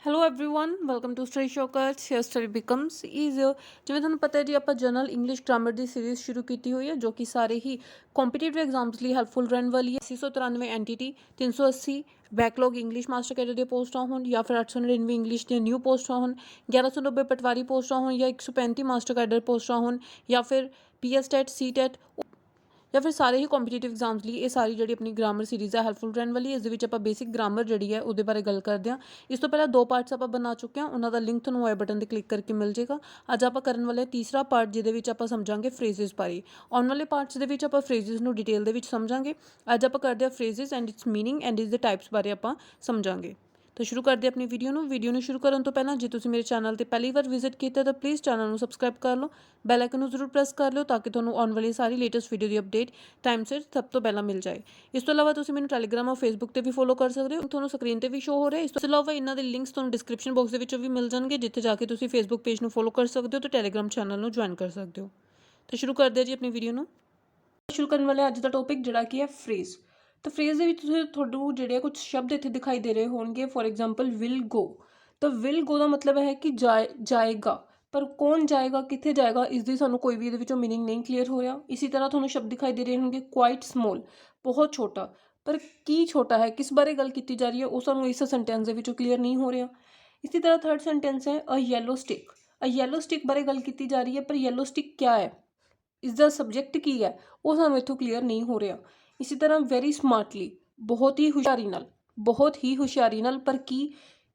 Hello everyone welcome to study shockers here study becomes easier. ਜਿਵੇਂ ਤੁਹਾਨੂੰ ਪਤਾ ਹੈ ਜੀ ਆਪਾਂ ਜਨਰਲ ਇੰਗਲਿਸ਼ ਗ੍ਰਾਮਰ ਦੀ ਸੀਰੀਜ਼ ਸ਼ੁਰੂ ਕੀਤੀ ਹੋਈ ਹੈ ਜੋ ਕਿ ਸਾਰੇ ਹੀ ਕੰਪੀਟੀਟਿਵ ਐਗਜ਼ਾਮਸ ਲਈ ਹੈਲਪਫੁਲ ਰਹਿਣ ਵਾਲੀ ਹੈ। 893 NTT 380 backlog English master cadre ਦੀਆਂ ਪੋਸਟਾਂ ਹੋਣ ਜਾਂ ਫਿਰ 899 ਇੰਗਲਿਸ਼ ਦੀਆਂ ਨਿਊ ਪੋਸਟਾਂ ਹੋਣ, 1190 ਪਟਵਾਰੀ ਪੋਸਟਾਂ ਹੋਣ ਜਾਂ 135 ਮਾਸਟਰ ਕੈਡਰ ਪੋਸਟਾਂ ਹੋਣ ਜਾਂ ਫਿਰ ਪੀਐਸ ਟੈਟ ਸੀ ਟੈਟ ਜਾਂ ਫਿਰ ਸਾਰੇ ਹੀ ਕੰਪੀਟੀਟਿਵ ਐਗਜ਼ਾਮਸ ਲਈ ਇਹ ਸਾਰੀ ਜਿਹੜੀ ਆਪਣੀ ਗ੍ਰਾਮਰ ਸੀਰੀਜ਼ ਹੈ ਹੈਲਪਫੁਲ ਰਹਿਣ ਵਾਲੀ ਹੈ। ਇਸ ਦੇ ਵਿੱਚ ਆਪਾਂ ਬੇਸਿਕ ਗ੍ਰਾਮਰ ਜਿਹੜੀ ਹੈ ਉਹਦੇ ਬਾਰੇ ਗੱਲ ਕਰਦੇ ਹਾਂ। ਇਸ ਤੋਂ ਪਹਿਲਾਂ 2 ਪਾਰਟਸ ਆਪਾਂ ਬਣਾ ਚੁੱਕੇ ਹਾਂ, ਉਹਨਾਂ ਦਾ ਲਿੰਕ ਤੁਹਾਨੂੰ ਆਈ ਬਟਨ 'ਤੇ ਕਲਿੱਕ ਕਰਕੇ ਮਿਲ ਜਾਏਗਾ। ਅੱਜ ਆਪਾਂ ਕਰਨ ਵਾਲੇ ਤੀਸਰਾ ਪਾਰਟ ਜਿਹਦੇ ਵਿੱਚ ਆਪਾਂ ਸਮਝਾਂਗੇ ਫਰੇਜ਼ਸ ਬਾਰੇ। ਆਉਣ ਵਾਲੇ ਪਾਰਟਸ ਦੇ ਵਿੱਚ ਆਪਾਂ ਫਰੇਜ਼ਸ ਨੂੰ ਡਿਟੇਲ ਦੇ ਵਿੱਚ ਸਮਝਾਂਗੇ। ਅੱਜ ਆਪਾਂ ਕਰਦੇ ਹਾਂ phrases and its meaning and its ਦੇ ਟਾਈਪਸ ਬਾਰੇ ਆਪਾਂ ਸਮਝਾਂਗੇ। तो शुरू करते अपनी वीडियो शुरू करने तो पहला जो तुम मेरे चैनल पर पहली बार विजिट किया तो प्लीज़ चैनल को सबसक्राइब कर लो, बैल आइकन जरूर प्रेस कर लो ताकि तुम्हें आने वाली सारी लेटेस्ट वीडियो की अपडेट टाइम से सब तो पहला मिल जाए। इस तो अलावा तुम मैंने टैलीग्राम और फेसबुक पर भी फॉलो कर सकते हो, थोड़ा स्क्रीन पर भी शो हो रहा है। इस तो अलावा इन्हों के लिंक्स तुम्हें डिस्क्रिप्शन बॉक्स के भी मिल जाएंगे जिथे जाके तुम फेसबुक पेज में फॉलो कर सकते हो तो टैलीग्राम चैनल में ज्वाइन कर सकते हो। तो शुरू करते हैं जी अपनी वीडियो शुरू करने वाले अज का टॉपिक जोड़ा कि है फ्रेज। तो फ्रेज के थोड़ू जोड़े कुछ शब्द इतने दिखाई दे रहे होंगे। फॉर एग्जाम्पल विल गो, तो विल गो का मतलब है कि जाएगा, पर कौन जाएगा कितने जाएगा इसकी सानू कोई भी ये मीनिंग नहीं क्लीयर हो रहा। इसी तरह थोड़ा शब्द दिखाई दे रहे होंगे क्वाइट स्मॉल, बहुत छोटा, पर की छोटा है किस बारे गल की जा रही है वो सानू इस सेंटेंस के क्लीयर नहीं हो रहा। इसी तरह थर्ड सेंटेंस है अ येलो स्टिक। अ येलो स्टिक बारे गल की जा रही है पर येलो स्टिक क्या है, इसका सबजैक्ट की है वो सानू इत्थों क्लीयर नहीं हो रहा। इसी तरह वेरी स्मार्टली, बहुत ही हुशियारी नाल, बहुत ही हुशियारी नाल, पर की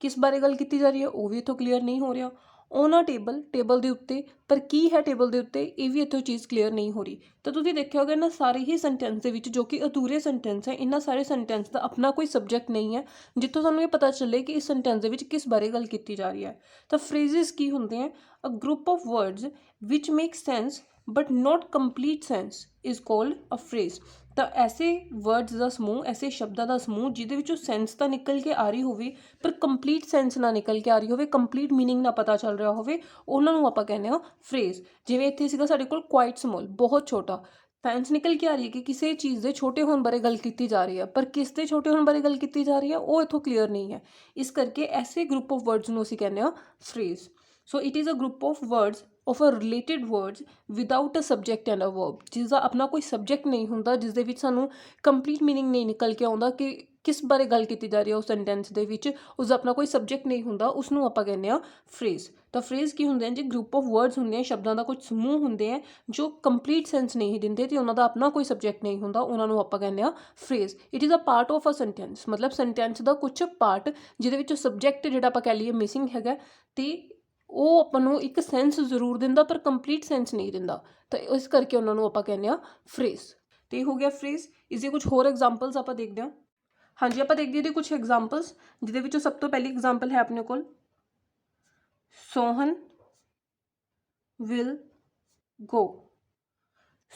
किस बारे गल की जा रही है वो भी इत्थों क्लीयर नहीं हो रहा। ऑन अ टेबल, टेबल के उत्ते, पर की है टेबल के उत्ते ये भी इत्थों चीज़ क्लीयर नहीं हो रही। तो तुसीं देखिया होगा इन्हां सारे ही सेंटेंस दे विच जो कि अधूरे सेंटेंस है, इन्हां सारे सेंटेंस का अपना कोई सबजैक्ट नहीं है जित्थों सानू ये पता चले कि इस सेंटेंस दे विच किस बारे गल की जा रही है। तो फ्रेजिज की होंदे हैं अ group of words which make sense but not complete sense is called a phrase. तो ऐसे वर्ड्स का समूह, ऐसे शब्दों का समूह जिहदे विचों सेंस तो निकल के आ रही होवे पर कंप्लीट सेंस ना निकल के आ रही होवे, कंप्लीट मीनिंग ना पता चल रहा होवे, उन्होंने आपां कहने आ फ्रेज। जिवें इत्थे सीगा साडे कोल क्वाइट स्मॉल, बहुत छोटा, सेंस निकल के आ रही है कि किसी चीज़ के छोटे होने बारे गल की जा रही है, पर किस दे छोटे होने बारे गल की जा रही है वो इत्थों क्लीयर नहीं है। इस करके ऐसे ग्रुप ऑफ वर्ड्स नूं असीं कहने आ phrase. So it is a group of words of a related words without a subject and a verb, जिसका अपना कोई सबजैक्ट नहीं होंदा, जिस दे विच सानू कंप्लीट मीनिंग नहीं निकल के आउंदा कि किस बारे गल की जा रही है उस सेंटेंस दे विच, उसका अपना कोई सबजैक्ट नहीं होंदा, उसनूं आपां कहने आ फ्रेज। तो फ्रेज की होंदे हैं जी, ग्रुप ऑफ वर्ड्स होंदे हैं, शब्दों का कुछ समूह होंदे हैं जो कंप्लीट सेंस नहीं दिंदे ते उन्हां दा अपना कोई सबजैक्ट नहीं होंदा, उन्हां नूं आपां कहने आ phrase. It is a part of a sentence, मतलब सेंटेंस का कुछ पार्ट जिहदे विच सबजैक्ट जिहड़ा आपां कह लईए मिसिंग हैगा ते वो आपां नूं एक सेंस जरूर दिंदा पर कंप्लीट सेंस नहीं दिंदा, तो इस करके उन्होंने आपां कहने आ फ्रेज। तो ये हो गया फ्रेज। इसके कुछ होर एग्जाम्पल्स आपां देखते हैं। हाँ जी, आपां देखते हैं कुछ एग्जाम्पल्स जिहदे विचों सब तो पहली एग्जाम्पल है अपने कोल सोहन विल गो।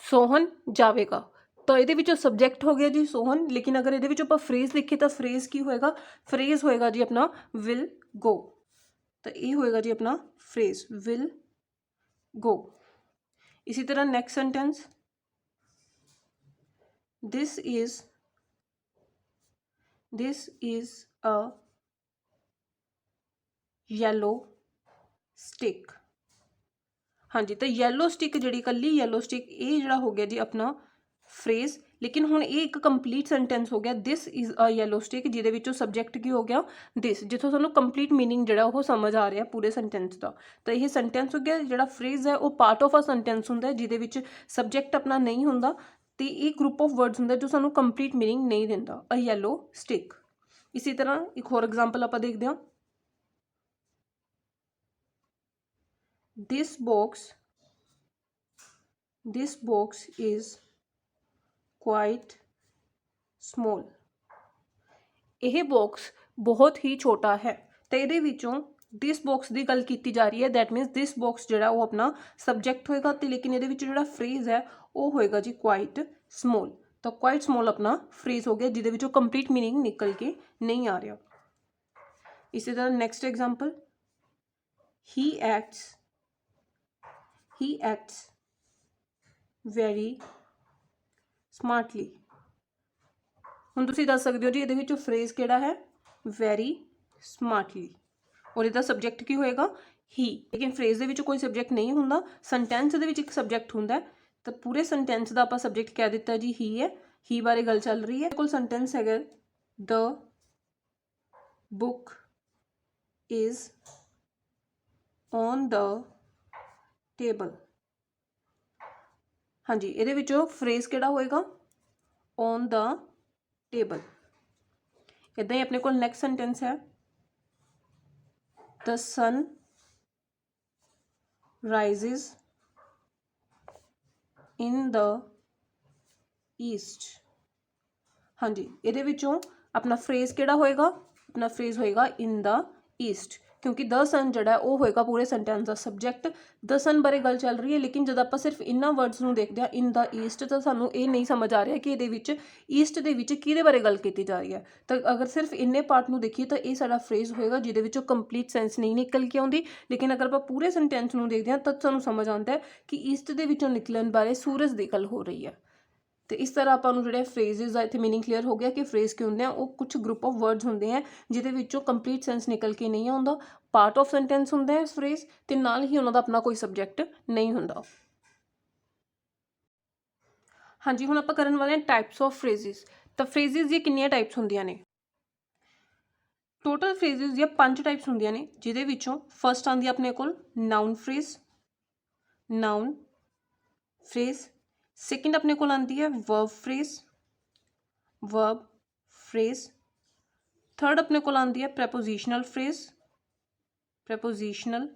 सोहन जाएगा, तो ये सबजैक्ट हो गया जी सोहन, लेकिन अगर ये आप फ्रेज लिखे तो फ्रेज की होएगा, फ्रेज होएगा जी अपना विल गो। तो ये होएगा जी अपना फ्रेज विल गो। इसी तरह next sentence this is a yellow stick. हाँ जी, तो येलो स्टिक जी कली येलो स्टिक ये जरा हो गया जी अपना फ्रेज, लेकिन हुण ये एक कंप्लीट सेंटेंस हो गया this is a yellow stick, जिहदे विचों सबजैक्ट की हो गया दिस, जिथों सानूं कंप्लीट मीनिंग जिहड़ा वो समझ आ रहा है पूरे सेंटेंस का। तो यह सेंटेंस हो गया, जिहड़ा फ्रेज है वो पार्ट ऑफ अ सेंटेंस हुंदा है जिहदे विच सबजैक्ट अपना नहीं हुंदा, ते एक ग्रुप ऑफ वर्ड्स हुंदा जो सानूं कंप्लीट मीनिंग नहीं दिंदा, अ येलो स्टिक। इसी तरह एक होर एग्जाम्पल आपां देखदे हां this box is quite small. यह बॉक्स बहुत ही छोटा है, तो ये दिस बॉक्स की गल की जा रही है, दैट मीनस दिस बॉक्स जो वो अपना सबजैक्ट होएगा, तो लेकिन ये जो फ्रेज है वो होएगा जी क्वाइट स्मॉल। तो क्वाइट स्मॉल अपना फ्रेज हो गया जिहदे कंप्लीट मीनिंग निकल के नहीं आ रहा। इसी तरह next example he acts very smartly. हुण तुसीं दस सकदे हो जी इहदे विचों फ्रेज किहड़ा है, वेरी स्मार्टली। ਔਰ ਇਹਦਾ ਸਬਜੈਕਟ ਕੀ ਹੋਏਗਾ ਹੀ। ਲੇਕਿਨ ਫਰੇਜ਼ ਦੇ ਵਿੱਚ ਕੋਈ ਸਬਜੈਕਟ ਨਹੀਂ ਹੁੰਦਾ, ਸੈਂਟੈਂਸ ਦੇ ਵਿੱਚ ਇੱਕ ਸਬਜੈਕਟ ਹੁੰਦਾ ਹੈ, ਤਾਂ ਪੂਰੇ ਸੈਂਟੈਂਸ ਦਾ ਆਪਾਂ ਸਬਜੈਕਟ ਕਹਿ ਦਿੱਤਾ ਜੀ ਹੀ ਹੈ। ਹੀ ਬਾਰੇ ਗੱਲ ਚੱਲ ਰਹੀ ਹੈ। ਕੋਲ ਸੈਂਟੈਂਸ ਹੈਗਾ ਦ book is on the table. ਹਾਂਜੀ, ਇਹਦੇ ਵਿੱਚੋਂ ਫਰੇਜ਼ ਕਿਹੜਾ ਹੋਏਗਾ ਔਨ ਦ ਟੇਬਲ। ਇੱਦਾਂ ਹੀ ਆਪਣੇ ਕੋਲ ਨੈਕਸਟ ਸੈਂਟੈਂਸ ਹੈ ਦ ਸਨ ਰਾਈਜ਼ਿਜ਼ ਇਨ ਦ ਈਸਟ। ਹਾਂਜੀ, ਇਹਦੇ ਵਿੱਚੋਂ ਆਪਣਾ ਫਰੇਜ਼ ਕਿਹੜਾ ਹੋਏਗਾ, ਆਪਣਾ ਫਰੇਜ਼ ਹੋਏਗਾ ਇਨ ਦ ਈਸਟ, ਕਿਉਂਕਿ ਦ ਸਨ ਜਿਹੜਾ ਉਹ ਹੋਏਗਾ ਪੂਰੇ ਸੈਂਟੈਂਸ ਦਾ ਸਬਜੈਕਟ। ਦ ਸਨ ਬਾਰੇ ਗੱਲ ਚੱਲ ਰਹੀ ਹੈ, ਲੇਕਿਨ ਜਦੋਂ ਆਪਾਂ ਸਿਰਫ ਇਹਨਾਂ ਵਰਡਸ ਨੂੰ ਦੇਖਦੇ ਹਾਂ ਇਨ ਦ ਈਸਟ, ਤਾਂ ਸਾਨੂੰ ਇਹ ਨਹੀਂ ਸਮਝ ਆ ਰਿਹਾ ਕਿ ਇਹਦੇ ਵਿੱਚ ਈਸਟ ਦੇ ਵਿੱਚ ਕਿਹਦੇ ਬਾਰੇ ਗੱਲ ਕੀਤੀ ਜਾ ਰਹੀ ਹੈ। ਤਾਂ ਅਗਰ ਸਿਰਫ ਇੰਨੇ ਪਾਰਟ ਨੂੰ ਦੇਖੀਏ ਤਾਂ ਇਹ ਸਾਡਾ ਫਰੇਜ਼ ਹੋਏਗਾ ਜਿਹਦੇ ਵਿੱਚੋਂ ਕੰਪਲੀਟ ਸੈਂਸ ਨਹੀਂ ਨਿਕਲ ਕੇ ਆਉਂਦੀ। ਲੇਕਿਨ ਅਗਰ ਆਪਾਂ ਪੂਰੇ ਸੈਂਟੈਂਸ ਨੂੰ ਦੇਖਦੇ ਹਾਂ ਤਾਂ ਸਾਨੂੰ ਸਮਝ ਆਉਂਦਾ ਹੈ ਕਿ ਈਸਟ ਦੇ ਵਿੱਚੋਂ ਨਿਕਲਣ ਬਾਰੇ ਸੂਰਜ ਦੀ ਗੱਲ ਹੋ ਰਹੀ ਹੈ। ਤੇ ਇਸ ਤਰ੍ਹਾਂ ਆਪਾਂ ਨੂੰ ਜਿਹੜੇ ਫਰੇਜ਼ਸ ਦਾ ਇੱਥੇ ਮੀਨਿੰਗ ਕਲੀਅਰ ਹੋ ਗਿਆ ਕਿ ਫਰੇਜ਼ ਕੀ ਹੁੰਦੇ ਆ, ਉਹ ਕੁਝ ਗਰੁੱਪ ਆਫ ਵਰਡਸ ਹੁੰਦੇ ਆ ਜਿਹਦੇ ਵਿੱਚੋਂ ਕੰਪਲੀਟ ਸੈਂਸ ਨਿਕਲ ਕੇ ਨਹੀਂ ਆਉਂਦਾ, ਪਾਰਟ ਆਫ ਸੈਂਟੈਂਸ ਹੁੰਦਾ ਹੈ ਫਰੇਜ਼, ਤੇ ਨਾਲ ਹੀ ਉਹਨਾਂ ਦਾ ਆਪਣਾ ਕੋਈ ਸਬਜੈਕਟ ਨਹੀਂ ਹੁੰਦਾ। ਹਾਂਜੀ, ਹੁਣ ਆਪਾਂ ਕਰਨ ਵਾਲੇ ਹਾਂ ਟਾਈਪਸ ਆਫ ਫਰੇਜ਼ਸ। ਤਾਂ ਫਰੇਜ਼ਸ ਦੀਆਂ ਕਿੰਨੀਆਂ ਟਾਈਪਸ ਹੁੰਦੀਆਂ ਨੇ? ਟੋਟਲ ਫਰੇਜ਼ਸ ਦੀਆਂ 5 ਟਾਈਪਸ ਹੁੰਦੀਆਂ ਨੇ, ਜਿਹਦੇ ਵਿੱਚੋਂ ਫਸਟ ਆਉਂਦੀ ਆਪਣੇ ਕੋਲ known phrase, known phrase. Second ਆਪਣੇ ਕੋਲ ਆਉਂਦੀ ਹੈ verb phrase, verb phrase. Third ਆਪਣੇ ਕੋਲ ਆਉਂਦੀ ਹੈ ਪ੍ਰੈਪੋਜੀਸ਼ਨਲ ਫਰੇਜ਼, ਪ੍ਰੈਪੋਜੀਸ਼ਨਲ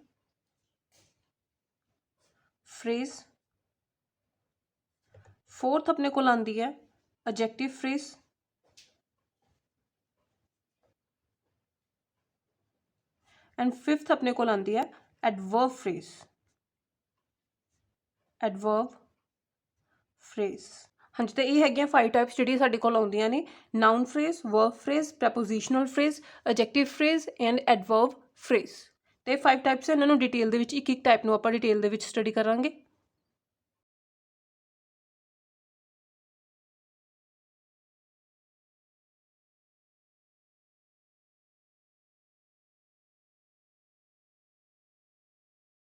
ਫਰੇਜ਼। फोर्थ अपने को आंदी है एडजेक्टिव फ्रेज, एंड फिफ्थ अपने को आंदी है एडवर्ब फ्रेज, एडवर्ब फ्रेज। हाँ जी, तो ये है 5 टाइप्स जी साडे कोल आउंदियां ने, noun phrase, verb phrase, prepositional phrase, adjective phrase and adverb phrase. तो 5 टाइप्स है, इन्होंने डिटेल एक एक टाइप में आप डिटेल स्टडी करांगे।